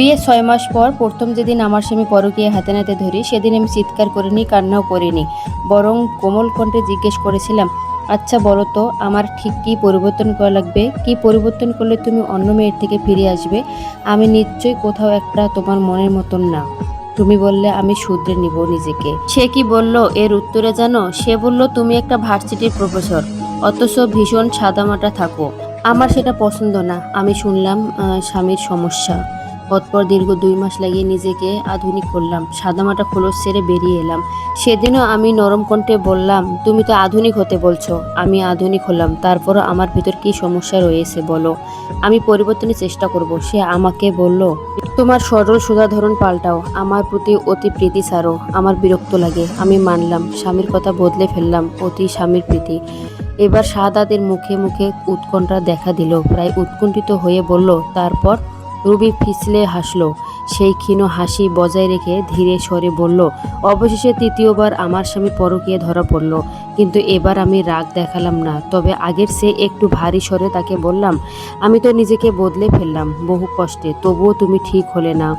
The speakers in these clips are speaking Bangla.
বিয়ে ৬ মাস পর প্রথম যেদিন আমার স্বামী পরকীয়া হাতে নাতে ধরি, সেদিন আমি চিৎকার করিনি, কান্নাও করিনি। বরং কোমল কণ্ঠে জিজ্ঞেস করেছিলাম, আচ্ছা বলো তো, আমার ঠিক কী পরিবর্তন করা লাগবে? কি পরিবর্তন করলে তুমি অন্য মেয়ের থেকে ফিরে আসবে? আমি নিশ্চয়ই কোথাও একটা তোমার মনের মতন না। তুমি বললে আমি শুধরে নিব নিজেকে। সে কি বলল এর উত্তরে জানো? সে বলল, তুমি একটা ভার্সিটির প্রফেসর, অথচ ভীষণ সাদামাটা থাকো। আমার সেটা পছন্দ না। আমি শুনলাম স্বামীর সমস্যা। অতঃপর দীর্ঘ ২ মাস লাগিয়ে নিজেকে আধুনিক করলাম, সাদামাটা খোলস ছেড়ে বেরিয়ে এলাম। সেদিনও আমি নরম কণ্ঠে বললাম, তুমি তো আধুনিক হতে বলছো। আমি আধুনিক হলাম, তারপরও আমার ভিতর কি সমস্যা রয়েছে বলো? আমি পরিবর্তনের চেষ্টা করব। সে আমাকে বলল, তোমার সরল সোজা ধরন পাল্টাও, আমার প্রতি অতি প্রীতি ছাড়ো। আমার বিরক্ত লাগে। আমি মানলাম, স্বামীর কথা বদলে ফেললাম, অতি স্বামীর প্রীতি। এবার শাহাদাতের মুখে মুখে উৎকণ্ঠা দেখা দিল, প্রায় উৎকণ্ঠিত হয়ে বলল, তারপর? রুবি ফিসলে হাসল, সেই ক্ষীণ হাসি বজায় রেখে ধীরে স্বরে বলল, অবশেষে তৃতীয়বার আমার স্বামী পরকীয়া ধরা পড়ল। কিন্তু এবার আমি রাগ দেখালাম না, তবে আগের চেয়ে একটু ভারী স্বরে তাকে বললাম, আমি তো নিজেকে বদলে ফেললাম বহু কষ্টে, তবুও তুমি ঠিক হলে না।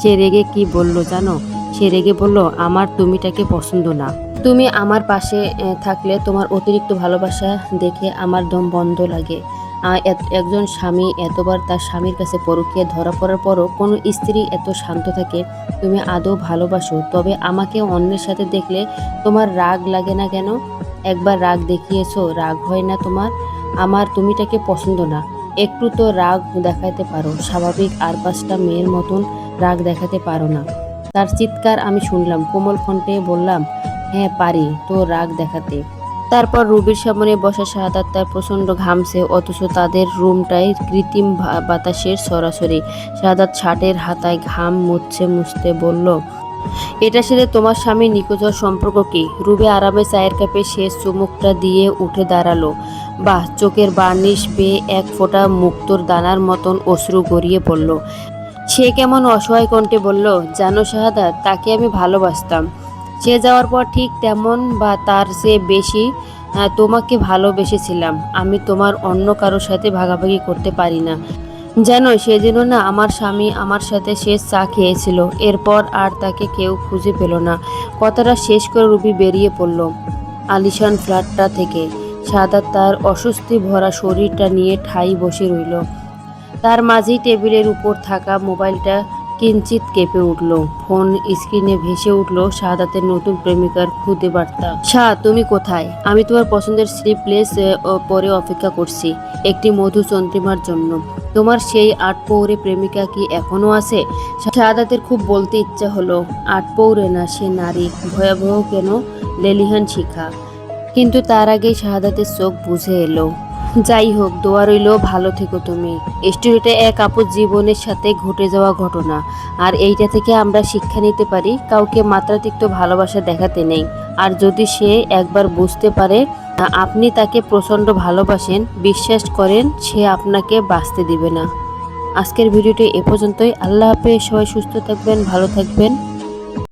সে রেগে কি বলল জানো? সে রেগে বলল, আমার তুমিটাকে পছন্দ না। তুমি আমার পাশে থাকলে তোমার অতিরিক্ত ভালোবাসা দেখে আমার দম বন্ধ লাগে। একজন স্বামী এতবার তার স্বামীর কাছে পরকীয়া ধরা পড়ার পরও কোনো স্ত্রী এত শান্ত থাকে? তুমি আদৌ ভালোবাসো? তবে আমাকে অন্যের সাথে দেখলে তোমার রাগ লাগে না কেন? একবার রাগ দেখিয়েছো, রাগ হয় না তোমার? আমার তুমিটাকে পছন্দ না। একটু তো রাগ দেখাতে পারো, স্বাভাবিক আর ৫টা মেয়ের মতন রাগ দেখাতে পারো না? তার চিৎকার আমি শুনলাম। কোমল কণ্ঠে বললাম, হ্যাঁ পারি তো রাগ দেখাতে। তারপর রুবির সামনে বসা শাহাদাত তার প্রচণ্ড ঘামছে, অথচ তাদের রুমটায় কৃত্রিম বাতাসের সরাসরি। শাহাদাত শার্টের হাতায় ঘাম মুছতে মুছতে বলল, এটা সেরে তোমার স্বামী নিখোঁজ হওয়ার সম্পর্ক কি? রুবি আরামে চায়ের কাপে শেষ চুমুকটা দিয়ে উঠে দাঁড়ালো। বাহ! চোখের বার্নিশ বেয়ে এক ফোঁটা মুক্তোর দানার মতন অশ্রু গড়িয়ে পড়ল। সে কেমন অসহায় কণ্ঠে বলল, জানো শাহাদাত, তাকে আমি ভালোবাসতাম। সে যাওয়ার পর ঠিক তেমন বা তার চেয়ে বেশি তোমাকে ভালোবেসেছিলাম। আমি তোমার অন্য কারোর সাথে ভাগাভাগি করতে পারি না। জানো, সেদিন না আমার স্বামী আমার সাথে শেষ চা খেয়েছিল, এরপর আর তাকে কেউ খুঁজে পেল না। কথাটা শেষ করে রুবি বেরিয়ে পড়ল আলিশান ফ্ল্যাটটা থেকে। শাহাদাত তার অস্বস্তি ভরা শরীরটা নিয়ে ঠাই বসে রইল। তার মাঝেই টেবিলের উপর থাকা মোবাইলটা কিঞ্চিত কেঁপে উঠল। ফোন স্ক্রিনে ভেসে উঠল শাহাদাতের নতুন প্রেমিকার খুদে বার্তা। শাহ, তুমি কোথায়? আমি তোমার পছন্দের স্লিপলেস পরে অপেক্ষা করছি একটি মধুচন্দ্রিমার জন্য। তোমার সেই আটপৌরে প্রেমিকা কি এখনো আছে? শাহাদাতের খুব বলতে ইচ্ছা হলো, আটপৌরে না, সে নারী, ভয়াবহ কেন, লেলিহান শিখা। কিন্তু তার আগেই শাহাদাতের চোখ বুঝে এলো। যাই হোক, দোয়া রইল, ভালো থেকো তুমি। স্টোরিটা এক আপুর জীবনের সাথে ঘটে যাওয়া ঘটনা, আর এইটা থেকে আমরা শিক্ষা নিতে পারি, কাউকে মাত্রাতিরিক্ত ভালোবাসা দেখাতে নেই। আর যদি সে একবার বুঝতে পারে আপনি তাকে প্রচণ্ড ভালোবাসেন, বিশ্বাস করেন, সে আপনাকে বাঁচতে দিবে না। আজকের ভিডিওটি এ পর্যন্তই। আল্লাহ হাফেজ। সবাই সুস্থ থাকবেন, ভালো থাকবেন।